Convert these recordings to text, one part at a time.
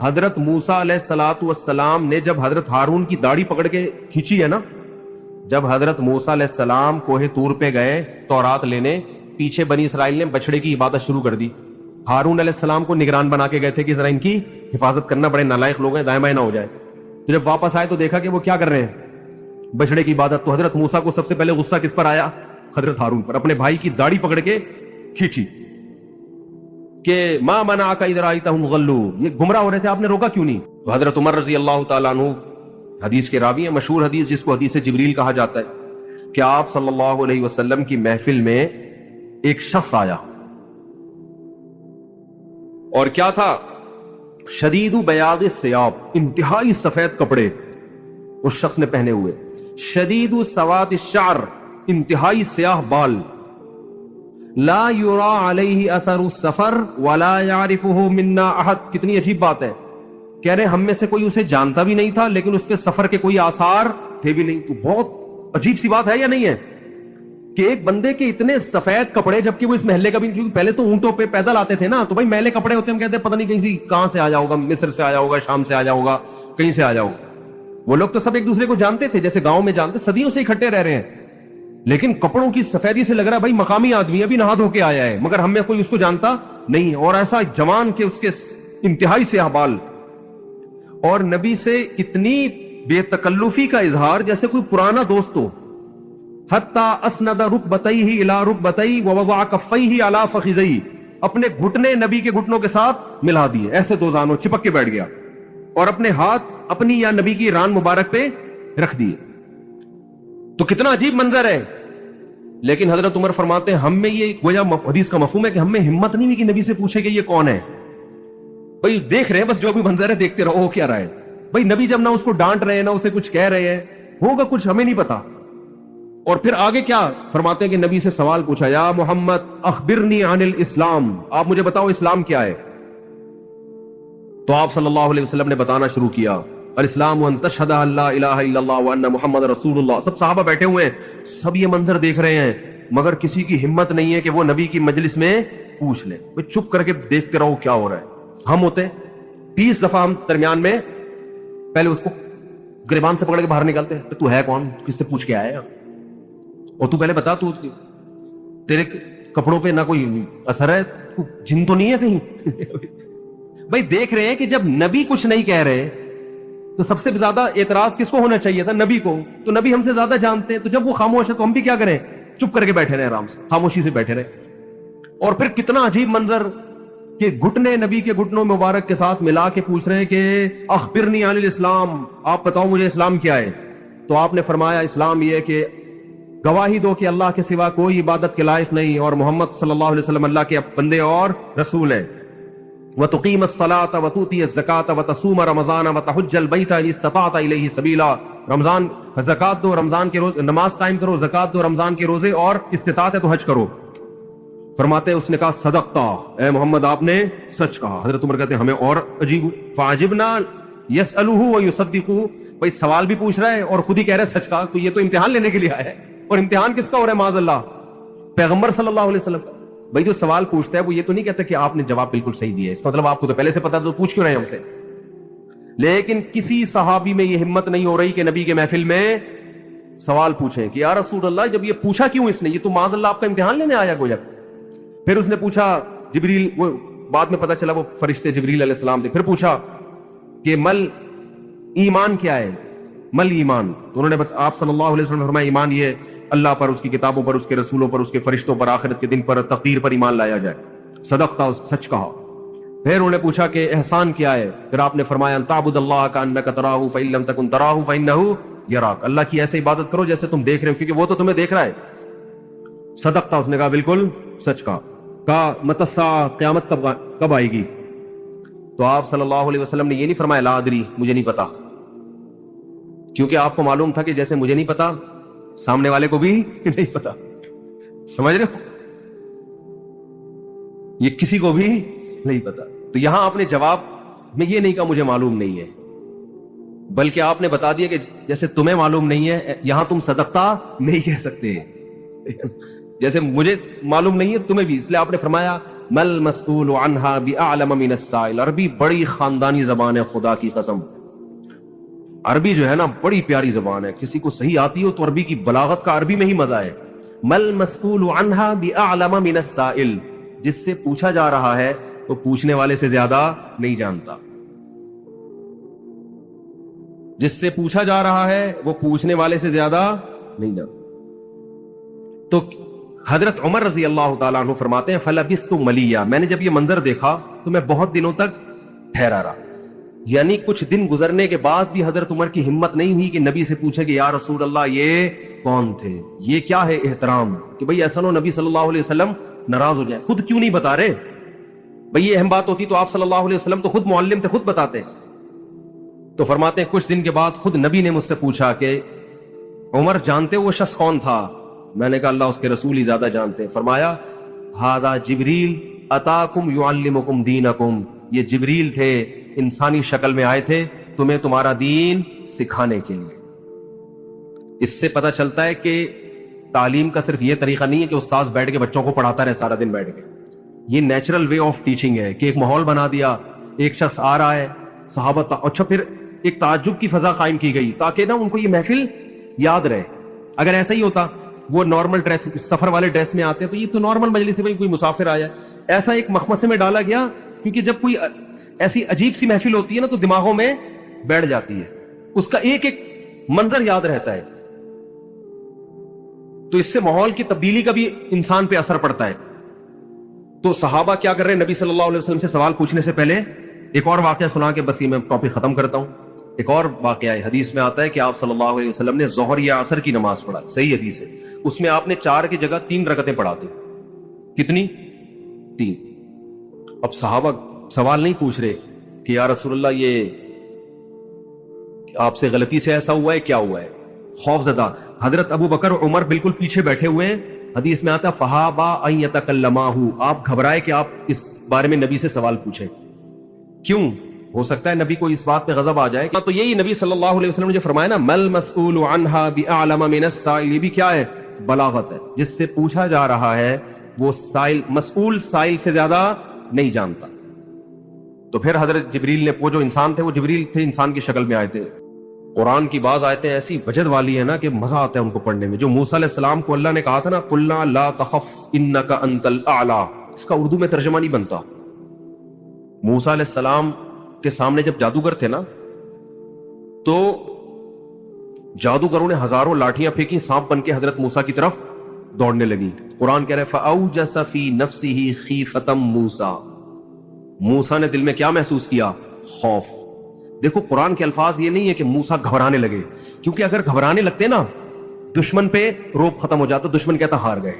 حضرت موسیٰ علیہ الصلوۃ والسلام نے جب حضرت ہارون کی داڑھی پکڑ کے کھینچی ہے نا، جب حضرت موسیٰ علیہ السلام کوہ طور پہ گئے تورات لینے، پیچھے بنی اسرائیل نے بچڑے کی عبادت شروع کر دی. ہارون علیہ السلام کو نگران بنا کے گئے تھے کہ ذرا ان کی حفاظت کرنا، بڑے نالائق لوگ ہیں، دائیں بائیں نہ ہو جائے. تو جب واپس آئے تو دیکھا کہ وہ کیا کر رہے ہیں، بچڑے کی عبادت. تو حضرت موسیٰ کو سب سے پہلے غصہ کس پر آیا؟ حضرت ہارون پر. اپنے بھائی کی داڑھی پکڑ کے کھینچی کہ ما منعک اذ رأیتہم ضلوا، یہ گمراہ ہو رہے تھے، آپ نے روکا کیوں نہیں؟ تو حضرت عمر رضی اللہ تعالیٰ عنہ حدیث کے راوی ہیں، مشہور حدیث جس کو حدیث جبریل کہا جاتا ہے، کہ آپ صلی اللہ علیہ وسلم کی محفل میں ایک شخص آیا، اور کیا تھا؟ شدید بیاض الثیاب، انتہائی سفید کپڑے اس شخص نے پہنے ہوئے، شدید سواد الشعر، انتہائی سیاہ بال، لا یرا علیہ اثر السفر ولا یعرفہ منا احد. کتنی عجیب بات ہے، کہہ رہے ہم میں سے کوئی اسے جانتا بھی نہیں تھا، لیکن اس پہ سفر کے کوئی آثار تھے بھی نہیں. تو بہت عجیب سی بات ہے یا نہیں ہے کہ ایک بندے کے اتنے سفید کپڑے، جبکہ وہ اس محلے کا بھی، کیونکہ پہلے تو اونٹوں پہ پیدل آتے تھے نا، تو بھائی میلے کپڑے ہوتے ہیں، ہم کہتے ہیں پتہ نہیں کہیں سے کہاں سے آیا ہوگا، مصر سے آیا ہوگا، شام سے آیا ہوگا، کہیں سے آیا ہوگا. وہ لوگ تو سب ایک دوسرے کو جانتے تھے، جیسے گاؤں میں جانتے، صدیوں سے اکٹھے رہ رہے ہیں، لیکن کپڑوں کی سفیدی سے لگ رہا ہے بھائی مقامی آدمی ابھی نہا دھو کے آیا ہے، مگر ہم میں کوئی اس کو جانتا نہیں. اور ایسا جوان کہ اس کے انتہائی سیاہ بال، اور نبی سے اتنی بے تکلفی کا اظہار جیسے کوئی پرانا دوست ہو. حتی اسند رکبتیہ الی رکبتیہ ووضع کفیہ علی فخذیہ، اپنے گھٹنے نبی کے گھٹنوں کے ساتھ ملا دیے، ایسے دو زانوں چپک کے بیٹھ گیا، اور اپنے ہاتھ اپنی یا نبی کی ران مبارک پہ رکھ دیے. تو کتنا عجیب منظر ہے. لیکن حضرت عمر فرماتے ہیں ہم میں یہ گویا حدیث کا مفہوم ہے کہ ہم میں ہمت نہیں ہوئی کہ نبی سے پوچھے کہ یہ کون ہے. بھائی دیکھ رہے ہیں بس جو بھی منظر ہے دیکھتے رہو، کیا رہا ہے بھائی. نبی جب نہ اس کو ڈانٹ رہے ہیں نہ اسے کچھ کہہ رہے ہیں، ہوگا کچھ ہمیں نہیں پتا. اور پھر آگے کیا فرماتے ہیں کہ نبی سے سوال پوچھا، یا محمد اخبرنی عن الاسلام، آپ مجھے بتاؤ اسلام کیا ہے. تو آپ صلی اللہ علیہ وسلم نے بتانا شروع کیا، الاسلام ان تشہد ان لا الہ الا اللہ وان محمد رسول اللہ. سب صحابہ بیٹھے ہوئے ہیں، سب یہ منظر دیکھ رہے ہیں، مگر کسی کی ہمت نہیں ہے کہ وہ نبی کی مجلس میں پوچھ لے. چپ کر کے دیکھتے رہو کیا ہو رہا ہے. ہم ہوتے 20 دفعہ ہم درمیان میں پہلے اس کو گریبان سے پکڑ کے باہر نکالتے ہیں، تو ہے کون، کس سے پوچھ کے آیا، اور تو پہلے بتا، تو تیرے کپڑوں پہ نہ کوئی اثر ہے، جن تو نہیں ہے کہیں. بھائی دیکھ رہے ہیں کہ جب نبی کچھ نہیں کہہ رہے تو سب سے زیادہ اعتراض کس کو ہونا چاہیے تھا؟ نبی کو. تو نبی ہم سے زیادہ جانتے ہیں، تو جب وہ خاموش ہے تو ہم بھی کیا کریں؟ چپ کر کے بیٹھے رہے، آرام سے خاموشی سے بیٹھے رہے. اور پھر کتنا عجیب منظر کہ گھٹنے نبی کے گھٹنوں مبارک کے ساتھ ملا کے پوچھ رہے ہیں کہ اخبرنی عن الاسلام، آپ بتاؤ مجھے اسلام کیا ہے. تو آپ نے فرمایا اسلام یہ کہ گواہی دو کہ اللہ کے سوا کوئی عبادت کے لائق نہیں، اور محمد صلی اللہ علیہ وسلم اللہ کے بندے اور رسول ہیں. وَتُقِيمَ الصَّلَاةَ وَتُؤْتِيَ الزَّكَاةَ وَتَصُومَ رَمَضَانَ وَتَحُجَّ الْبَيْتَ إِنِ اسْتَطَعْتَ إِلَيْهِ سَبِيلًا. رمضان زکات دو، رمضان کے روز نماز قائم کرو، زکات دو، رمضان کے روزے، اور استطاعت ہے تو حج کرو. فرماتے اس نے کہا صدقتا، اے محمد آپ نے سچ کہا. حضرت عمر کہتے ہیں ہمیں اور عجیب، فعجبنا يسألہ ويصدقہ. بھائی سوال بھی پوچھ رہا ہے اور خود ہی کہہ رہا ہے سچ کہا. تو یہ تو امتحان لینے کے لیے آیا ہے، اور امتحان کس کا ہو رہا ہے؟ معاذ اللہ پیغمبر صلی اللہ علیہ وسلم کا. بھائی جو سوال پوچھتا ہے وہ یہ تو نہیں کہتا کہ آپ نے جواب بالکل صحیح دیا ہے، اس مطلب آپ کو تو پہلے سے پتا، تو پوچھ کیوں رہے ہیں ہم سے. لیکن کسی صحابی میں یہ ہمت نہیں ہو رہی کہ نبی کے محفل میں سوال پوچھیں کہ یا رسول اللہ جب یہ پوچھا کیوں اس نے، یہ تو معاذ اللہ آپ کا امتحان لینے آیا گویا. پھر اس نے پوچھا جبریل، وہ بعد میں پتا چلا وہ فرشتے جبریل علیہ السلام تھے. پھر پوچھا کہ مل ایمان کیا ہے، مل ایمان. تو انہوں نے آپ صلی اللہ علیہ وسلم نے فرمایا ایمان یہ اللہ پر، اس کی کتابوں پر، اس کے رسولوں پر، اس کے فرشتوں پر، آخرت کے دن پر، تقدیر پر ایمان لایا جائے. صدقتا، سچ کہا. پھر انہوں نے پوچھا کہ احسان کیا ہے. پھر آپ نے فرمایا ان تعبد اللہ کانک تراہ فإن لم تکن تراہ فإنہ یراک، اللہ کی ایسے عبادت کرو جیسے تم دیکھ رہے ہو، کیونکہ وہ تو تمہیں دیکھ رہا ہے. صدقتا، اس نے کہا بالکل سچ کہا. کہا متی الساعہ، قیامت کب آئے گی. تو آپ صلی اللہ علیہ وسلم نے یہ نہیں فرمایا لا ادری، مجھے نہیں پتا، کیونکہ آپ کو معلوم تھا کہ جیسے مجھے نہیں پتا سامنے والے کو بھی نہیں پتا. سمجھ رہے ہو، یہ کسی کو بھی نہیں پتا. تو یہاں آپ نے جواب میں یہ نہیں کہا مجھے معلوم نہیں ہے، بلکہ آپ نے بتا دیا کہ جیسے تمہیں معلوم نہیں ہے، یہاں تم صدقتا نہیں کہہ سکتے، جیسے مجھے معلوم نہیں ہے تمہیں بھی. اس لیے آپ نے فرمایا مل مسئول عنہا بأعلم من السائل. عربی بڑی خاندانی زبان ہے, خدا کی قسم. عربی جو ہے نا بڑی پیاری زبان ہے, کسی کو صحیح آتی ہو تو عربی کی بلاغت کا عربی میں ہی مزہ ہے. مل مسئول عنہا بأعلم من السائل, جس سے پوچھا جا رہا ہے وہ پوچھنے والے سے زیادہ نہیں جانتا. جس سے پوچھا جا رہا ہے وہ پوچھنے والے سے زیادہ نہیں جانتا. تو حضرت عمر رضی اللہ تعالیٰ عنہ فرماتے ہیں فلبثت ملیہ, میں نے جب یہ منظر دیکھا تو میں بہت دنوں تک ٹھہرا رہا. یعنی کچھ دن گزرنے کے بعد بھی حضرت عمر کی ہمت نہیں ہوئی کہ نبی سے پوچھے کہ یا رسول اللہ یہ کون تھے, یہ کیا ہے احترام, کہ بھئی ایسا نو نبی صلی اللہ علیہ وسلم ناراض ہو جائے. خود کیوں نہیں بتا رہے بھئی, یہ اہم بات ہوتی تو آپ صلی اللہ علیہ وسلم تو خود معلم تھے, خود بتاتے. تو فرماتے ہیں کچھ دن کے بعد خود نبی نے مجھ سے پوچھا کہ عمر جانتے ہو وہ شخص کون تھا؟ میں نے کہا اللہ اس کے رسول ہی زیادہ جانتے. فرمایا ھذا جبریل اتاکم یعلمکم دینکم, یہ جبریل تھے, انسانی شکل میں آئے تھے تمہیں تمہارا دین سکھانے کے لیے. اس سے پتہ چلتا ہے کہ تعلیم کا صرف یہ طریقہ نہیں ہے کہ استاذ بیٹھ کے بچوں کو پڑھاتا رہے سارا دن بیٹھ کے. یہ نیچرل وے آف ٹیچنگ ہے کہ ایک ماحول بنا دیا, ایک شخص آ رہا ہے, صحابہ اچھا پھر ایک تعجب کی فضا قائم کی گئی تاکہ نا ان کو یہ محفل یاد رہے. اگر ایسا ہی ہوتا وہ نارمل ڈریس, سفر والے ڈریس میں آتے تو یہ تو نارمل مجلس ہے, کوئی مسافر آیا. ایسا ایک مخمصے میں ڈالا گیا کیونکہ جب کوئی ایسی عجیب سی محفل ہوتی ہے نا تو دماغوں میں بیٹھ جاتی ہے, اس کا ایک ایک منظر یاد رہتا ہے. تو اس سے ماحول کی تبدیلی کا بھی انسان پہ اثر پڑتا ہے. تو صحابہ کیا کر رہے ہیں, نبی صلی اللہ علیہ وسلم سے سوال پوچھنے سے پہلے ایک اور واقعہ سنا کے بس یہ میں ٹاپک ختم کرتا ہوں. ایک اور واقعہ ہے, حدیث میں آتا ہے کہ آپ صلی اللہ علیہ وسلم نے ظہر یا عصر کی نماز پڑھا, صحیح حدیث ہے. اس میں آپ نے 4 کی جگہ 3 رکعتیں پڑھاتے. کتنی؟ 3. اب صحابہ سوال نہیں پوچھ رہے کہ یا رسول اللہ یہ آپ سے غلطی سے ایسا ہوا ہے, کیا ہوا ہے, خوف زدہ. حضرت ابو بکر عمر بالکل پیچھے بیٹھے ہوئے ہیں. حدیث میں آتا فہابا ان یتکلماہ, آپ گھبرائے کہ آپ اس بارے میں نبی سے سوال پوچھیں. کیوں؟ ہو سکتا ہے نبی کو اس بات پہ غضب آ جائے. تو یہی نبی صلی اللہ علیہ وسلم نے جو فرمایا نا مل مسئول عنہا بأعلم من السائل, یہ بھی کیا ہے؟ بلاغت ہے. جس سے پوچھا جا رہا ہے وہ سائل, مسئول سائل سے زیادہ نہیں جانتا. تو پھر حضرت جبریل نے, وہ جو انسان تھے وہ جبریل تھے, انسان کی شکل میں آئے تھے. قرآن کی بعض آیتیں ایسی وجد والی ہے نا کہ مزہ آتا ہے ان کو پڑھنے میں. جو موسیٰ علیہ السلام کو اللہ نے کہا تھا نا قلنا لا تخف انک انت الاعلی, اس کا اردو میں ترجمہ نہیں بنتا. موسیٰ علیہ السلام کے سامنے جب جادوگر تھے نا تو جادوگروں نے ہزاروں لاٹھیاں پھینکی, سانپ بن کے حضرت موسیٰ کی طرف دوڑنے لگی. قرآن کہہ رہے فأوجس فی نفسہ خیفۃ موسیٰ, موسیٰ نے دل میں کیا محسوس کیا؟ خوف. دیکھو قرآن کے الفاظ یہ نہیں ہے کہ موسیٰ گھبرانے لگے, کیونکہ اگر گھبرانے لگتے نا دشمن پہ روب ختم ہو جاتا, دشمن کہتا ہار گئے.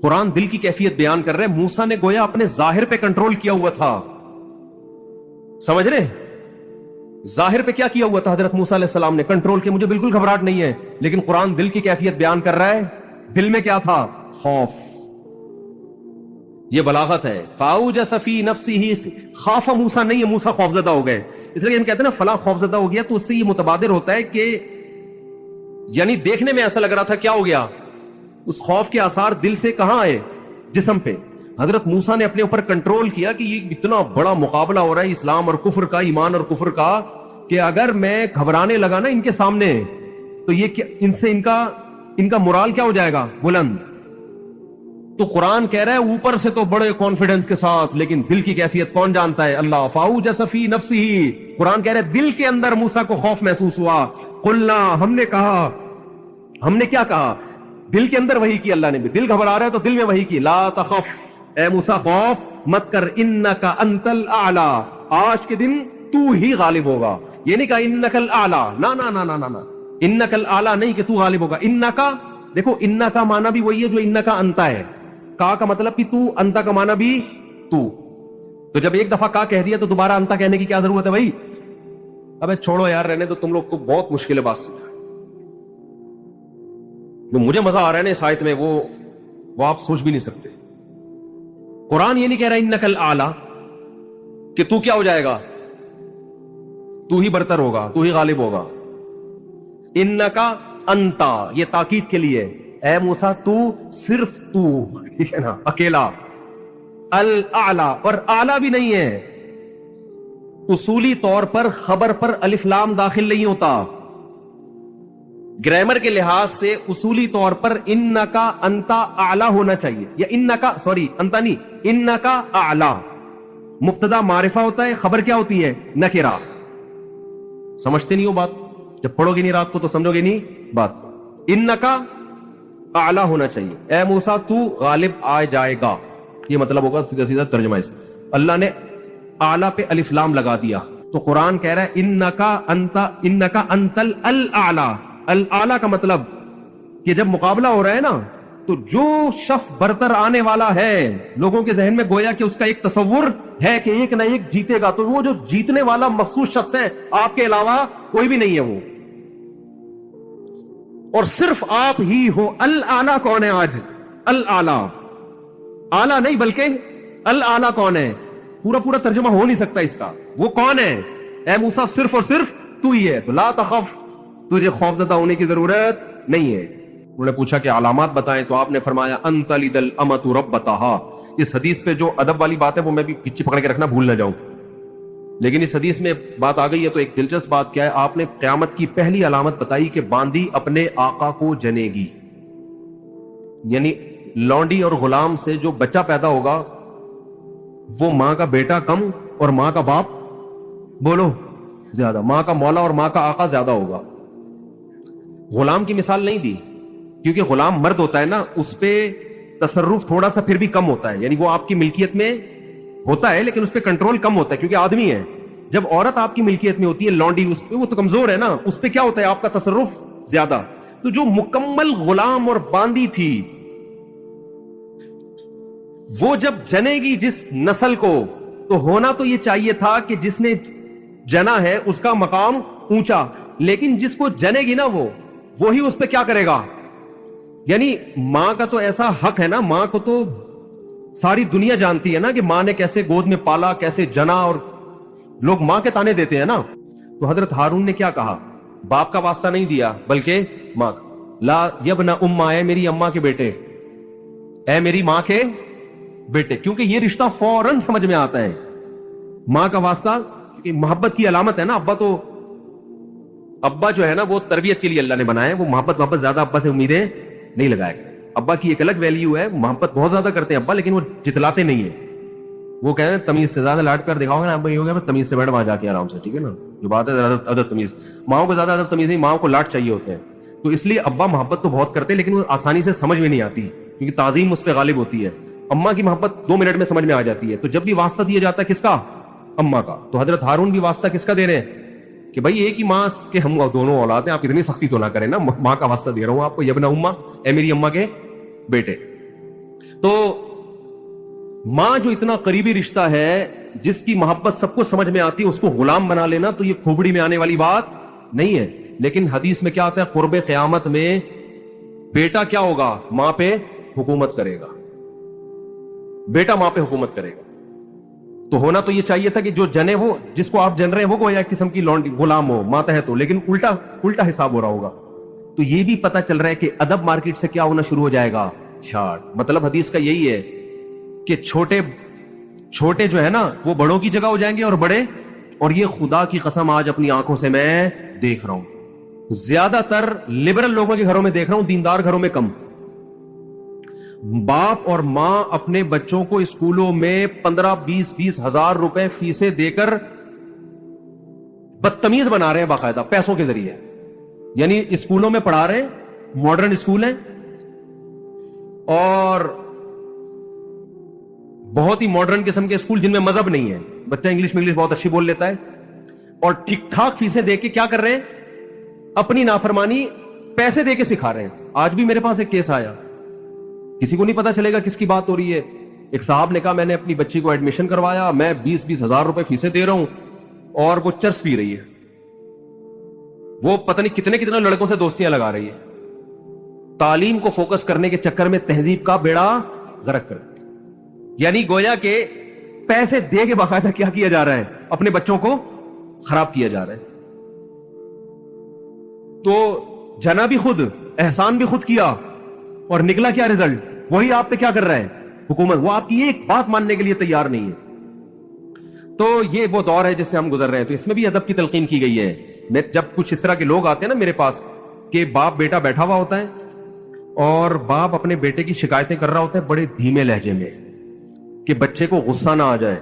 قرآن دل کی کیفیت بیان کر رہے, موسیٰ نے گویا اپنے ظاہر پہ کنٹرول کیا ہوا تھا. سمجھ رہے, ظاہر پہ کیا کیا ہوا تھا حضرت موسیٰ علیہ السلام نے؟ کنٹرول کے. مجھے بالکل گھبراہٹ نہیں ہے, لیکن قرآن دل کی کیفیت بیان کر رہا ہے, دل میں کیا تھا؟ خوف. یہ بلاغت ہے. فاوجس فی نفسہ, خاف موسیٰ نہیں ہے, موسیٰ خوفزدہ ہو گئے. اس لیے ہم کہتے ہیں نا فلاں خوفزدہ ہو گیا, تو اس سے یہ متبادر ہوتا ہے کہ یعنی دیکھنے میں ایسا لگ رہا تھا کیا ہو گیا, اس خوف کے آثار دل سے کہاں آئے؟ جسم پہ. حضرت موسیٰ نے اپنے اوپر کنٹرول کیا کہ یہ اتنا بڑا مقابلہ ہو رہا ہے اسلام اور کفر کا, ایمان اور کفر کا, کہ اگر میں گھبرانے لگا نا ان کے سامنے تو یہ ان سے ان کا مورال کیا ہو جائے گا؟ بلند. تو قرآن کہہ رہا ہے اوپر سے تو بڑے کانفیڈنس کے ساتھ, لیکن دل کی کیفیت کون جانتا ہے؟ اللہ. فاوجس فی نفسہ, قرآن کہہ رہا ہے دل کے اندر موسیٰ کو خوف محسوس ہوا. قلنا, ہم نے کہا, ہم نے کیا کہا؟ دل کے اندر وحی کی اللہ نے بھی. دل گھبرا رہا ہے تو دل میں وحی کی, لا تخف, اے موسیٰ خوف مت کر, انک انت الاعلی, آج کے دن تو ہی غالب ہوگا. یہ نہیں کہا انک الاعلی, نا نا نا نا نا, انک الاعلی نہیں کہ تو غالب ہوگا. انکا, دیکھو انکا معنی بھی وہی ہے جو انکا انتا ہے. کا مطلب کہ تو, انتا کا معنی بھی تو. تو جب ایک دفعہ کا کہہ دیا تو دوبارہ انتا کہنے کی کیا ضرورت ہے بھائی؟ ابے چھوڑو یار, رہنے تو, تم لوگ کو بہت مشکل ہے بات سمجھنا. جو مجھے مزہ آ رہا ہے نا اس آیت میں وہ آپ سوچ بھی نہیں سکتے. قرآن یہ نہیں کہہ رہا انک الاعلی کہ تو کیا ہو جائے گا, تو ہی برتر ہوگا, تو ہی غالب ہوگا. انکا انتا, یہ تاکید کے لیے, اے موسیٰ تو, صرف تو, ٹھیک ہے نا, اکیلا. الاعلی، اور اعلی بھی نہیں ہے. اصولی طور پر خبر پر الف لام داخل نہیں ہوتا. گرامر کے لحاظ سے اصولی طور پر انکا انتا اعلی ہونا چاہیے، یا انکا، سوری انتا نہیں، انکا اعلی. مبتدا معرفہ ہوتا ہے، خبر کیا ہوتی ہے؟ نکرہ. سمجھتے نہیں ہو بات؟ جب پڑھو گے نہیں رات کو تو سمجھو گے نہیں بات کو. انکا اعلی ہونا چاہیے. اے موسیٰ تو غالب آ جائے گا، یہ مطلب ہوگا سیدھا سیدھا ترجمہ اس. اللہ نے اعلی پہ الف لام لگا دیا تو قرآن کہہ رہا ہے انکا انتل الاعلی. الاعلی کا مطلب کہ جب مقابلہ ہو رہا ہے نا تو جو شخص برتر آنے والا ہے لوگوں کے ذہن میں گویا کہ اس کا ایک تصور ہے کہ ایک نہ ایک جیتے گا، تو وہ جو جیتنے والا مخصوص شخص ہے آپ کے علاوہ کوئی بھی نہیں ہے وہ، اور صرف آپ ہی ہو. الاعلی کون ہے آج؟ الاعلی، اعلی نہیں بلکہ الاعلی کون ہے؟ پورا پورا ترجمہ ہو نہیں سکتا اس کا. وہ کون ہے؟ اے موسیٰ صرف اور صرف تو ہی ہے. تو لا تخف، تجھے خوف زدہ ہونے کی ضرورت نہیں ہے. انہوں نے پوچھا کہ علامات بتائیں تو آپ نے فرمایا ان تلد الامۃ ربتہا. اس حدیث پہ جو ادب والی بات ہے وہ میں بھی پیچھے پکڑ کے رکھنا بھول نہ جاؤں، لیکن اس حدیث میں بات آ گئی ہے تو ایک دلچسپ بات کیا ہے، آپ نے قیامت کی پہلی علامت بتائی کہ باندی اپنے آقا کو جنے گی. یعنی لونڈی اور غلام سے جو بچہ پیدا ہوگا وہ ماں کا بیٹا کم اور ماں کا باپ بولو زیادہ، ماں کا مولا اور ماں کا آقا زیادہ ہوگا. غلام کی مثال نہیں دی کیونکہ غلام مرد ہوتا ہے نا، اس پہ تصرف تھوڑا سا پھر بھی کم ہوتا ہے، یعنی وہ آپ کی ملکیت میں ہوتا ہے لیکن اس پہ کنٹرول کم ہوتا ہے کیونکہ آدمی ہے. جب عورت آپ کی ملکیت میں ہوتی ہے لونڈی، اس پہ وہ تو کمزور ہے نا، اس پہ کیا ہوتا ہے آپ کا تصرف زیادہ. تو جو مکمل غلام اور باندی تھی وہ جب جنے گی جس نسل کو، تو ہونا تو یہ چاہیے تھا کہ جس نے جنا ہے اس کا مقام اونچا، لیکن جس کو جنے گی نا وہی اس پہ کیا کرے گا. یعنی ماں کا تو ایسا حق ہے نا، ماں کو تو ساری دنیا جانتی ہے نا کہ ماں نے کیسے گود میں پالا، کیسے جنا، اور لوگ ماں کے تانے دیتے ہیں نا. تو حضرت ہارون نے کیا کہا؟ باپ کا واسطہ نہیں دیا بلکہ ماں کا. لا یبن اماں، اے میری اماں کے بیٹے، اے میری ماں کے بیٹے، کیونکہ یہ رشتہ فوراً سمجھ میں آتا ہے. ماں کا واسطہ کیونکہ محبت کی علامت ہے نا. ابا جو ہے نا وہ تربیت کے لیے اللہ نے بنایا ہے، وہ محبت زیادہ ابا سے امیدیں نہیں لگایا کرتے. ابا کی ایک الگ ویلیو ہے، محبت بہت زیادہ کرتے ہیں ابا، لیکن وہ جتلاتے نہیں ہیں. وہ کہہ رہے ہیں تمیز سے زیادہ لاڈ پیار دکھاؤ گے نا ابا، یہ ہو گیا بس تمیز سے بیٹھ وہاں جا کے آرام سے، ٹھیک ہے نا. جو بات ہے ادب تمیز، ماؤں کو زیادہ ادب تمیز نہیں، ماؤں کو لاڈ چاہیے ہوتے ہیں. تو اس لیے ابا محبت تو بہت کرتے ہیں لیکن وہ آسانی سے سمجھ میں نہیں آتی کیونکہ تعظیم اس پہ غالب ہوتی ہے. اماں کی محبت 2 منٹ میں سمجھ میں آ جاتی ہے. تو جب بھی واسطہ دیا جاتا ہے کس کا؟ اماں کا. تو حضرت ہارون بھی واسطہ کس کا دے رہے ہیں کہ بھائی ایک ہی ماں کے ہم دونوں اولاد ہیں، آپ اتنی سختی تو نہ کریں نا، ماں کا واسطہ دے رہا ہوں آپ کو، یبنا اماں، اے میری اماں کے بیٹے. تو ماں جو اتنا قریبی رشتہ ہے، جس کی محبت سب کو سمجھ میں آتی ہے، اس کو غلام بنا لینا تو یہ کھوپڑی میں آنے والی بات نہیں ہے. لیکن حدیث میں کیا آتا ہے؟ قرب قیامت میں بیٹا کیا ہوگا؟ ماں پہ حکومت کرے گا. بیٹا ماں پہ حکومت کرے گا. تو ہونا تو یہ چاہیے تھا کہ جو جنے، وہ جس کو آپ جن رہے ہیں وہ کوئی ایک قسم کی لونڈی غلام ہو، ماتحت ہو، لیکن الٹا حساب ہو رہا ہوگا. تو یہ بھی پتہ چل رہا ہے کہ ادب مارکیٹ سے کیا ہونا شروع ہو جائے گا؟ شارٹ. مطلب حدیث کا یہی ہے کہ چھوٹے جو ہے نا وہ بڑوں کی جگہ ہو جائیں گے اور بڑے، اور یہ خدا کی قسم آج اپنی آنکھوں سے میں دیکھ رہا ہوں، زیادہ تر لبرل لوگوں کے گھروں میں دیکھ رہا ہوں، دیندار گھروں میں کم. باپ اور ماں اپنے بچوں کو اسکولوں میں 15-20 ہزار روپے فیسیں دے کر بدتمیز بنا رہے ہیں باقاعدہ پیسوں کے ذریعے. یعنی اسکولوں میں پڑھا رہے ہیں، ماڈرن اسکول ہیں اور بہت ہی ماڈرن قسم کے اسکول جن میں مذہب نہیں ہے، بچہ انگلش بہت اچھی بول لیتا ہے، اور ٹھیک ٹھاک فیسیں دے کے کیا کر رہے ہیں؟ اپنی نافرمانی پیسے دے کے سکھا رہے ہیں. آج بھی میرے پاس ایک کیس آیا، کسی کو نہیں پتا چلے گا کس کی بات ہو رہی ہے. ایک صاحب نے کہا میں نے اپنی بچی کو ایڈمیشن کروایا، میں 20 ہزار روپے فیسیں دے رہا ہوں اور وہ چرس پی رہی ہے، وہ پتہ نہیں کتنے لڑکوں سے دوستیاں لگا رہی ہے. تعلیم کو فوکس کرنے کے چکر میں تہذیب کا بیڑا غرق کر، یعنی گویا کہ پیسے دے کے باقاعدہ کیا کیا جا رہا ہے؟ اپنے بچوں کو خراب کیا جا رہا ہے. تو جنا بھی خود، احسان بھی خود کیا، اور نکلا کیا رزلٹ؟ وہی آپ پہ کیا کر رہا ہے؟ حکومت، وہ آپ کی ایک بات ماننے کے لیے تیار نہیں ہے. تو یہ وہ دور ہے جس سے ہم گزر رہے ہیں. تو اس میں بھی ادب کی تلقین کی گئی ہے. جب کچھ اس طرح کے لوگ آتے ہیں نا میرے پاس کہ باپ بیٹا بیٹھا ہوا ہوتا ہے اور باپ اپنے بیٹے کی شکایتیں کر رہا ہوتا ہے بڑے دھیمے لہجے میں کہ بچے کو غصہ نہ آ جائے,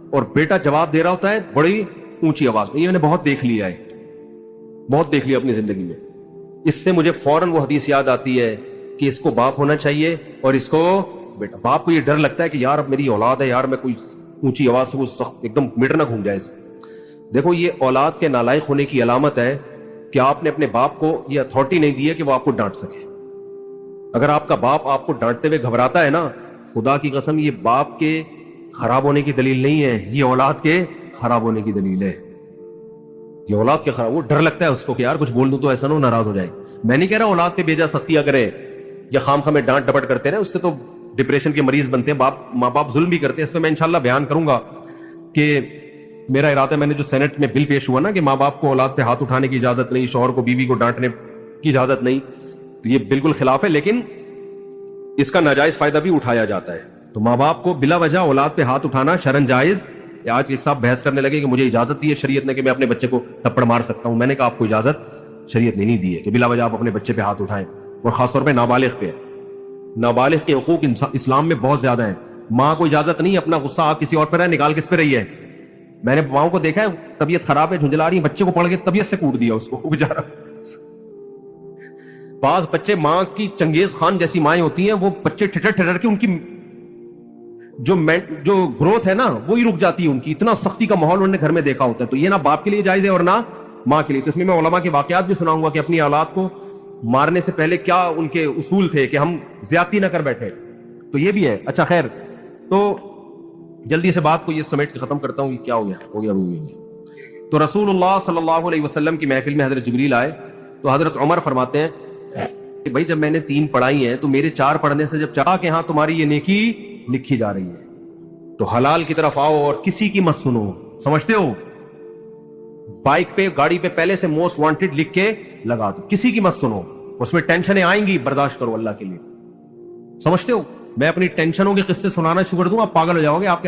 اور بیٹا جواب دے رہا ہوتا ہے بڑی اونچی آواز میں. یہ میں نے بہت دیکھ لیا ہے, بہت دیکھ لیا اپنی زندگی میں. اس سے مجھے فوراً وہ حدیث یاد آتی ہے کہ اس کو باپ ہونا چاہیے اور اس کو بیٹا. باپ کو یہ ڈر لگتا ہے کہ یار اب میری اولاد ہے, یار میں کوئی اونچی آواز سے وہ سخت ایک دم میٹر نہ گھوم جائے اس. دیکھو یہ اولاد کے نالائق ہونے کی علامت ہے کہ آپ نے اپنے باپ کو یہ اتھارٹی نہیں دی ہے کہ وہ آپ کو ڈانٹ سکے. اگر آپ کا باپ آپ کو ڈانٹتے ہوئے گھبراتا ہے نا, خدا کی قسم یہ باپ کے خراب ہونے کی دلیل نہیں ہے, یہ اولاد کے خراب ہونے کی دلیل ہے. یہ اولاد کے خراب, وہ ڈر لگتا ہے اس کو کہ یار کچھ بول دوں تو ایسا نہ ناراض ہو جائے. میں نہیں کہہ رہا اولاد پہ بیجا سختیاں کرے یا خام خامے ڈانٹ ڈپٹ کرتے رہے, اس سے تو ڈپریشن کے مریض بنتے ہیں. ماں باپ ظلم بھی کرتے ہیں. اس پہ میں انشاءاللہ بیان کروں گا کہ میرا ارادہ, میں نے جو سینٹ میں بل پیش ہوا نا کہ ماں باپ کو اولاد پہ ہاتھ اٹھانے کی اجازت نہیں, شوہر کو بیوی کو ڈانٹنے کی اجازت نہیں, تو یہ بالکل خلاف ہے, لیکن اس کا ناجائز فائدہ بھی اٹھایا جاتا ہے. تو ماں باپ کو بلا وجہ اولاد پہ ہاتھ اٹھانا شرعن جائز. آج ایک صاحب بحث کرنے لگے کہ مجھے اجازت دی ہے شریعت نے کہ میں اپنے بچے کو تھپڑ مار سکتا ہوں. میں نے کہا آپ کو اجازت شریعت نے نہیں دی ہے کہ بلا وجہ آپ اپنے بچے پہ ہاتھ اٹھائیں, اور خاص طور پہ نابالغ پہ. نابالغ کے حقوق اسلام میں بہت زیادہ ہیں. ماں کو اجازت نہیں اپنا غصہ آپ کسی اور پہ رہے, نکال کس پہ رہی ہے. میں نے ماؤں کو دیکھا ہے طبیعت خراب ہے, جھنجلا رہی ہے, بچے کو پڑھ کے طبیعت سے کوٹ دیا اس کو بیچارہ. بعض بچے ماں کی چنگیز خان جیسی مائیں ہوتی ہیں, وہ بچے ٹھٹر ٹھٹر کے ان کی جو گروتھ ہے نا وہی رک جاتی ہے ان کی. اتنا سختی کا ماحول انہوں نے گھر میں دیکھا ہوتا ہے. تو یہ نہ باپ کے لیے جائز ہے اور نہ ماں کے لیے. تو اس میں علماء کے واقعات بھی سناؤں گا کہ اپنی اولاد کو مارنے سے پہلے کیا ان کے اصول تھے کہ ہم زیادتی نہ کر بیٹھے. تو یہ بھی ہے. اچھا خیر, تو جلدی سے بات کو یہ سمیٹ کے ختم کرتا ہوں. کیا ہو گیا تو رسول اللہ صلی اللہ علیہ وسلم کی محفل میں حضرت جبریل آئے تو حضرت عمر فرماتے ہیں کہ بھائی جب میں نے 3 پڑھائی ہیں تو میرے 4 پڑھنے سے جب چاہا کہ ہاں تمہاری یہ نیکی لکھی جا رہی ہے تو حلال کی طرف آؤ اور کسی کی مت سنو. سمجھتے ہو, بائک پہ گاڑی پہ پہلے سے موسٹ وانٹڈ لکھ کے لگا دو, کسی کی مت سنو. اس میں ٹینشنیں آئیں گی, برداشت کرو اللہ کے لیے. سمجھتے ہو, میں اپنی ٹینشنوں کے قصے سنانا شروع کر دوں آپ پاگل ہو جاؤ گے. آپ